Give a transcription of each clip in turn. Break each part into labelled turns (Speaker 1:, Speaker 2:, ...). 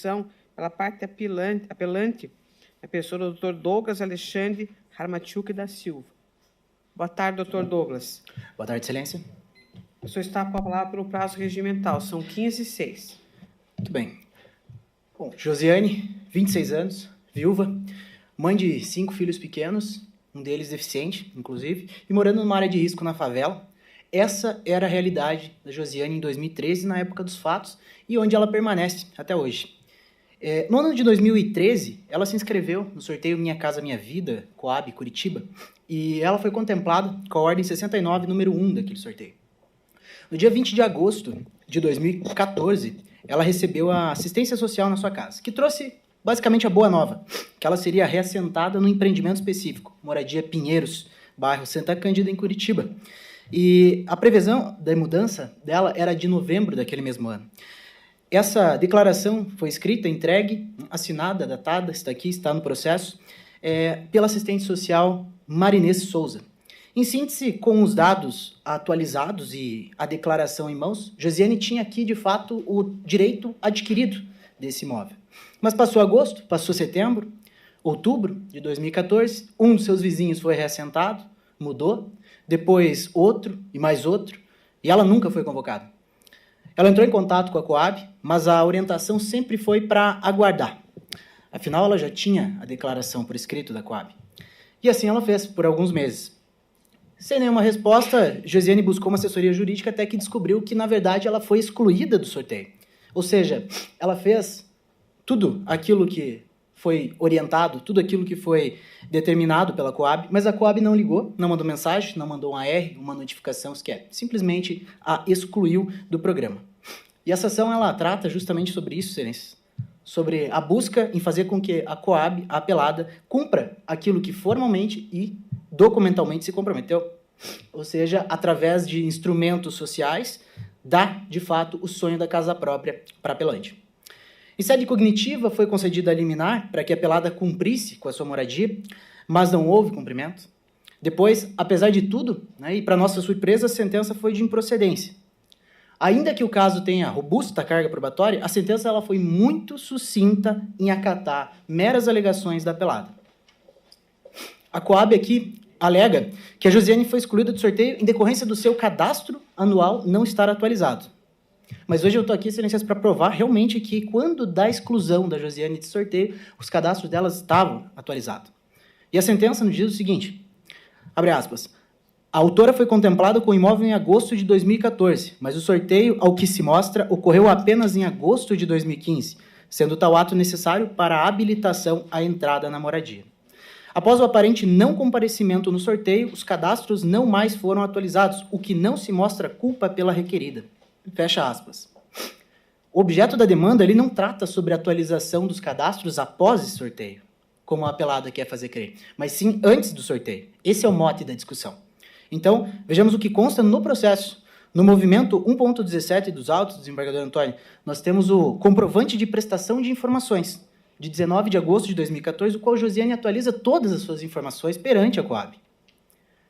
Speaker 1: discussão, pela parte apelante, a pessoa do Dr. Douglas Alexandre Harmachuk da Silva. Boa tarde, Dr. Douglas.
Speaker 2: Boa tarde, Excelência.
Speaker 1: O senhor está com a palavra pelo prazo regimental, são 15h06.
Speaker 2: Muito bem. Bom, Josiane, 26 anos, viúva, mãe de 5 filhos pequenos, um deles deficiente, inclusive, e morando numa área de risco na favela. Essa era a realidade da Josiane em 2013, na época dos fatos, e onde ela permanece até hoje. No ano de 2013, ela se inscreveu no sorteio Minha Casa Minha Vida, Coab, Curitiba, e ela foi contemplada com a ordem 69, número 1 daquele sorteio. No dia 20 de agosto de 2014, ela recebeu a assistência social na sua casa, que trouxe basicamente a boa nova, que ela seria reassentada num empreendimento específico, Moradia Pinheiros, bairro Santa Cândida, em Curitiba. E a previsão da mudança dela era de novembro daquele mesmo ano. Essa declaração foi escrita, entregue, assinada, datada, está aqui, está no processo, pela assistente social Marinês Souza. Em síntese, com os dados atualizados e a declaração em mãos, Josiane tinha aqui, de fato, o direito adquirido desse imóvel. Mas passou agosto, passou setembro, outubro de 2014, um dos seus vizinhos foi reassentado, mudou, depois outro e mais outro, e ela nunca foi convocada. Ela entrou em contato com a Coab, mas a orientação sempre foi para aguardar. Afinal, ela já tinha a declaração por escrito da Coab. E assim ela fez por alguns meses. Sem nenhuma resposta, Josiane buscou uma assessoria jurídica até que descobriu que, na verdade, ela foi excluída do sorteio. Ou seja, ela fez tudo aquilo que foi orientado, tudo aquilo que foi determinado pela Coab, mas a Coab não ligou, não mandou mensagem, não mandou um AR, uma notificação sequer. Simplesmente a excluiu do programa. E essa ação, ela trata justamente sobre isso, Excelências. Sobre a busca em fazer com que a Coab, a apelada, cumpra aquilo que formalmente e documentalmente se comprometeu. Ou seja, através de instrumentos sociais, dá, de fato, o sonho da casa própria para a apelante. Em sede cognitiva, foi concedida a liminar para que a apelada cumprisse com a sua moradia, mas não houve cumprimento. Depois, apesar de tudo, e para nossa surpresa, a sentença foi de improcedência. Ainda que o caso tenha robusta carga probatória, a sentença ela foi muito sucinta em acatar meras alegações da apelada. A Coab aqui alega que a Josiane foi excluída do sorteio em decorrência do seu cadastro anual não estar atualizado. Mas hoje eu estou aqui, Excelências, para provar realmente que quando da exclusão da Josiane de sorteio, os cadastros delas estavam atualizados. E a sentença nos diz o seguinte, abre aspas, a autora foi contemplada com o imóvel em agosto de 2014, mas o sorteio, ao que se mostra, ocorreu apenas em agosto de 2015, sendo tal ato necessário para a habilitação à entrada na moradia. Após o aparente não comparecimento no sorteio, os cadastros não mais foram atualizados, o que não se mostra culpa pela requerida. Fecha aspas. O objeto da demanda ele não trata sobre a atualização dos cadastros após esse sorteio, como a apelada quer fazer crer, mas sim antes do sorteio. Esse é o mote da discussão. Então, vejamos o que consta no processo. No movimento 1.17 dos autos, desembargador Antônio, nós temos o comprovante de prestação de informações, de 19 de agosto de 2014, o qual Josiane atualiza todas as suas informações perante a Coab.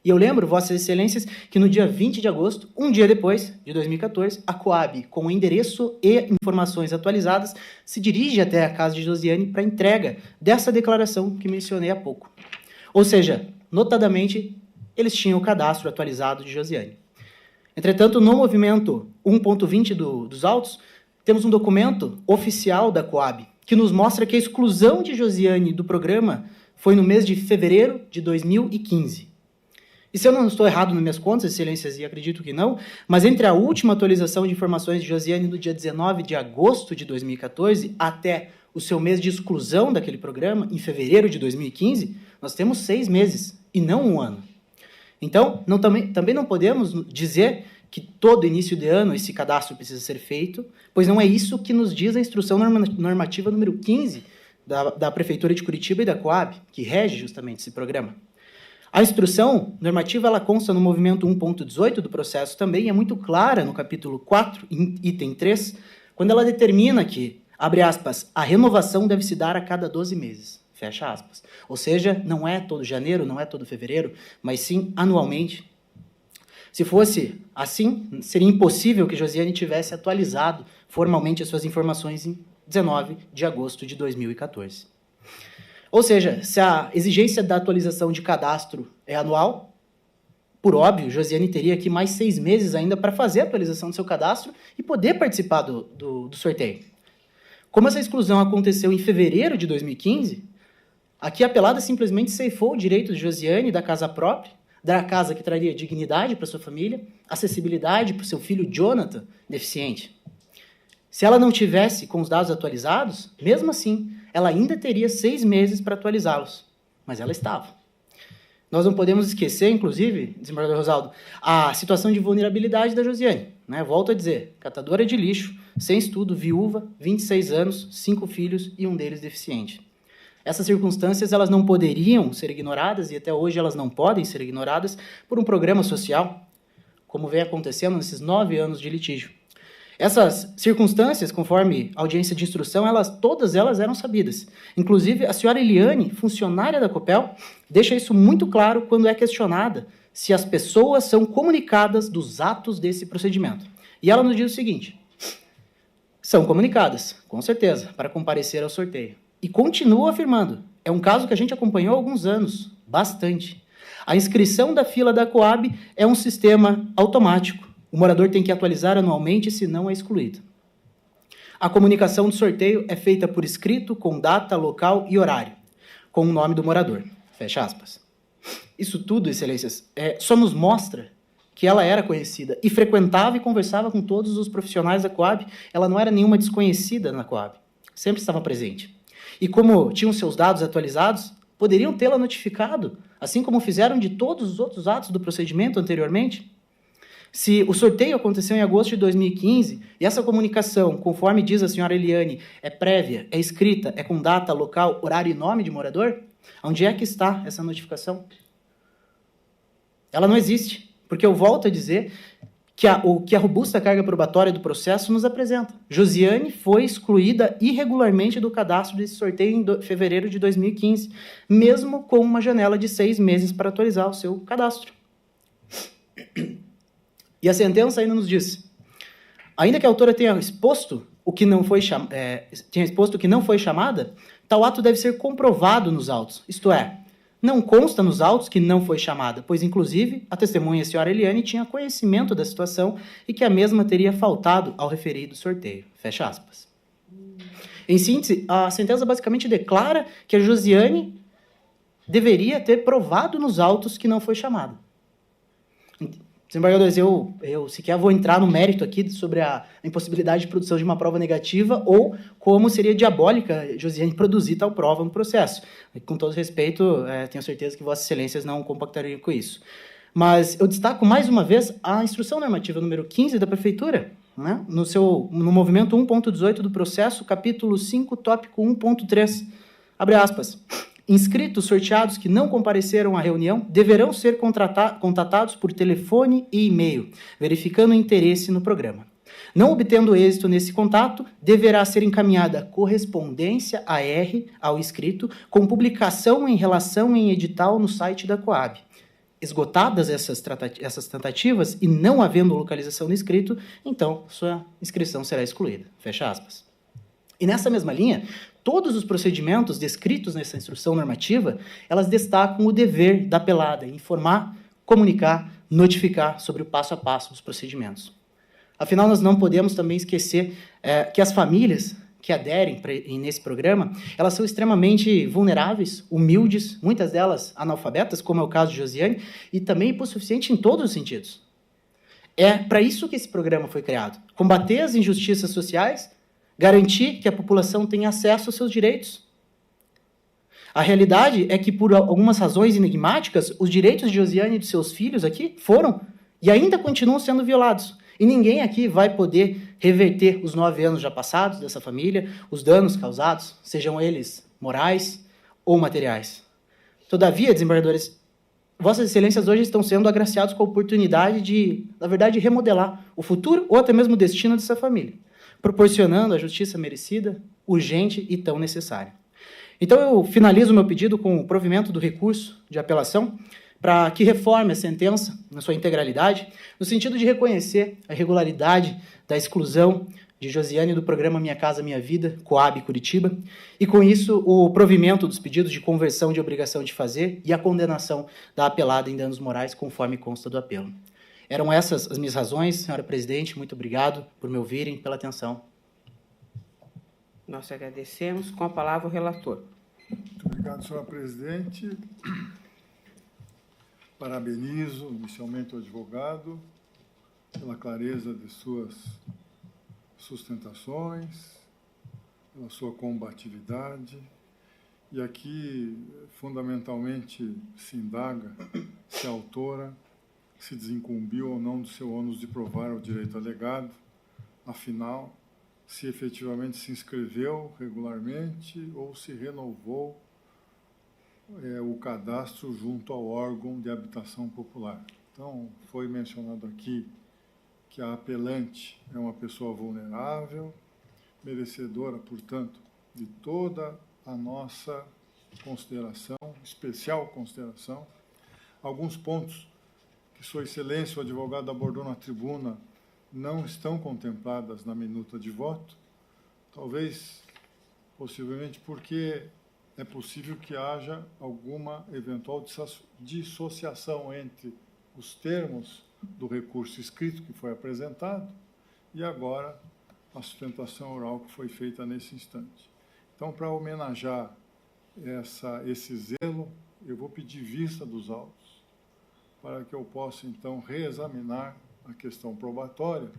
Speaker 2: E eu lembro, Vossas Excelências, que no dia 20 de agosto, um dia depois, de 2014, a Coab, com o endereço e informações atualizadas, se dirige até a casa de Josiane para entrega dessa declaração que mencionei há pouco. Ou seja, notadamente, eles tinham o cadastro atualizado de Josiane. Entretanto, no movimento 1.20 dos autos, temos um documento oficial da Coab, que nos mostra que a exclusão de Josiane do programa foi no mês de fevereiro de 2015. E se eu não estou errado nas minhas contas, Excelências, e acredito que não, mas entre a última atualização de informações de Josiane no dia 19 de agosto de 2014 até o seu mês de exclusão daquele programa, em fevereiro de 2015, nós temos 6 meses e não um ano. Então, também não podemos dizer que todo início de ano esse cadastro precisa ser feito, pois não é isso que nos diz a instrução normativa número 15 da Prefeitura de Curitiba e da Coab, que rege justamente esse programa. A instrução normativa ela consta no movimento 1.18 do processo também, é muito clara no capítulo 4, item 3, quando ela determina que, abre aspas, a renovação deve se dar a cada 12 meses, fecha aspas. Ou seja, não é todo janeiro, não é todo fevereiro, mas sim anualmente. Se fosse assim, seria impossível que Josiane tivesse atualizado formalmente as suas informações 19 de agosto de 2014. Ou seja, se a exigência da atualização de cadastro é anual, por óbvio, Josiane teria aqui mais 6 meses ainda para fazer a atualização do seu cadastro e poder participar do sorteio. Como essa exclusão aconteceu em fevereiro de 2015, aqui a apelada simplesmente ceifou o direito de Josiane da casa própria, da casa que traria dignidade para sua família, acessibilidade para o seu filho Jonathan, deficiente. Se ela não tivesse com os dados atualizados, mesmo assim, ela ainda teria 6 meses para atualizá-los, mas ela estava. Nós não podemos esquecer, inclusive, desembargador Rosaldo, a situação de vulnerabilidade da Josiane. Né? Volto a dizer, catadora de lixo, sem estudo, viúva, 26 anos, 5 filhos e um deles deficiente. Essas circunstâncias elas não poderiam ser ignoradas, e até hoje elas não podem ser ignoradas, por um programa social, como vem acontecendo nesses 9 anos de litígio. Essas circunstâncias, conforme a audiência de instrução, todas elas eram sabidas. Inclusive, a senhora Eliane, funcionária da Copel, deixa isso muito claro quando é questionada se as pessoas são comunicadas dos atos desse procedimento. E ela nos diz o seguinte: são comunicadas, com certeza, para comparecer ao sorteio. E continua afirmando, é um caso que a gente acompanhou há alguns anos, bastante. A inscrição da fila da Coab é um sistema automático. O morador tem que atualizar anualmente, senão é excluído. A comunicação do sorteio é feita por escrito, com data, local e horário, com o nome do morador. Fecha aspas. Isso tudo, excelências, só nos mostra que ela era conhecida e frequentava e conversava com todos os profissionais da Coab. Ela não era nenhuma desconhecida na Coab. Sempre estava presente. E como tinham seus dados atualizados, poderiam tê-la notificado, assim como fizeram de todos os outros atos do procedimento anteriormente. Se o sorteio aconteceu em agosto de 2015, e essa comunicação, conforme diz a senhora Eliane, é prévia, é escrita, é com data, local, horário e nome de morador, onde é que está essa notificação? Ela não existe, porque eu volto a dizer que a robusta carga probatória do processo nos apresenta. Josiane foi excluída irregularmente do cadastro desse sorteio em fevereiro de 2015, mesmo com uma janela de 6 meses para atualizar o seu cadastro. E a sentença ainda nos diz, ainda que a autora tenha exposto o que não foi chamada, tal ato deve ser comprovado nos autos, isto é, não consta nos autos que não foi chamada, pois, inclusive, a testemunha, a senhora Eliane, tinha conhecimento da situação e que a mesma teria faltado ao referido sorteio. Fecha aspas. Em síntese, a sentença basicamente declara que a Josiane deveria ter provado nos autos que não foi chamada. Desembargadores, eu sequer vou entrar no mérito aqui sobre a impossibilidade de produção de uma prova negativa ou como seria diabólica Josiane produzir tal prova no processo. Com todo respeito, tenho certeza que Vossas Excelências não compactariam com isso. Mas eu destaco mais uma vez a instrução normativa número 15 da Prefeitura, né? No movimento 1.18 do processo, capítulo 5, tópico 1.3, abre aspas. Inscritos sorteados que não compareceram à reunião deverão ser contatados por telefone e e-mail, verificando o interesse no programa. Não obtendo êxito nesse contato, deverá ser encaminhada correspondência AR ao inscrito com publicação em relação em edital no site da Coab. Esgotadas essas tentativas e não havendo localização no inscrito, então sua inscrição será excluída. Fecha aspas. E nessa mesma linha, todos os procedimentos descritos nessa instrução normativa, elas destacam o dever da apelada em informar, comunicar, notificar sobre o passo a passo dos procedimentos. Afinal, nós não podemos também esquecer que as famílias que aderem nesse programa, elas são extremamente vulneráveis, humildes, muitas delas analfabetas, como é o caso de Josiane, e também hipossuficiente em todos os sentidos. É para isso que esse programa foi criado, combater as injustiças sociais, garantir que a população tenha acesso aos seus direitos. A realidade é que, por algumas razões enigmáticas, os direitos de Josiane e de seus filhos aqui foram e ainda continuam sendo violados. E ninguém aqui vai poder reverter os 9 anos já passados dessa família, os danos causados, sejam eles morais ou materiais. Todavia, desembargadores, Vossas Excelências hoje estão sendo agraciados com a oportunidade de, na verdade, remodelar o futuro ou até mesmo o destino dessa família, proporcionando a justiça merecida, urgente e tão necessária. Então, eu finalizo meu pedido com o provimento do recurso de apelação para que reforme a sentença na sua integralidade, no sentido de reconhecer a irregularidade da exclusão de Josiane do programa Minha Casa Minha Vida, Coab Curitiba, e com isso o provimento dos pedidos de conversão de obrigação de fazer e a condenação da apelada em danos morais, conforme consta do apelo. Eram essas as minhas razões, senhora presidente. Muito obrigado por me ouvirem, pela atenção.
Speaker 1: Nós agradecemos. Com a palavra o relator.
Speaker 3: Muito obrigado, senhora presidente. Parabenizo inicialmente o advogado pela clareza de suas sustentações, pela sua combatividade. E aqui, fundamentalmente, se indaga se a autora se desincumbiu ou não do seu ônus de provar o direito alegado, afinal, se efetivamente se inscreveu regularmente ou se renovou o cadastro junto ao órgão de habitação popular. Então, foi mencionado aqui que a apelante é uma pessoa vulnerável, merecedora, portanto, de toda a nossa consideração, especial consideração. Alguns pontos que Sua Excelência, o advogado, abordou na tribuna não estão contempladas na minuta de voto, talvez, possivelmente, porque é possível que haja alguma eventual dissociação entre os termos do recurso escrito que foi apresentado e agora a sustentação oral que foi feita nesse instante. Então, para homenagear esse zelo, eu vou pedir vista dos autos para que eu possa, então, reexaminar a questão probatória.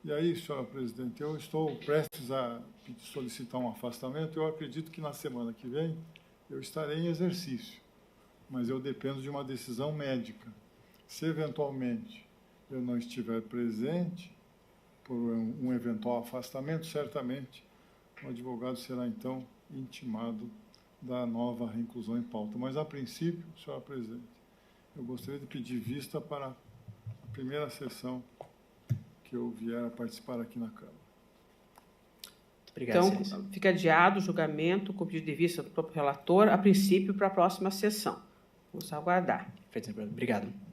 Speaker 3: E aí, senhora presidente, eu estou prestes a solicitar um afastamento. Eu acredito que na semana que vem eu estarei em exercício, mas eu dependo de uma decisão médica. Se, eventualmente, eu não estiver presente por um eventual afastamento, certamente o advogado será, então, intimado da nova reinclusão em pauta. Mas, a princípio, senhora presidente, eu gostaria de pedir vista para a primeira sessão que eu vier a participar aqui na Câmara.
Speaker 2: Obrigado,
Speaker 1: Então, fica adiado o julgamento com pedido de vista do próprio relator, a princípio, para a próxima sessão. Vamos aguardar.
Speaker 2: Obrigado.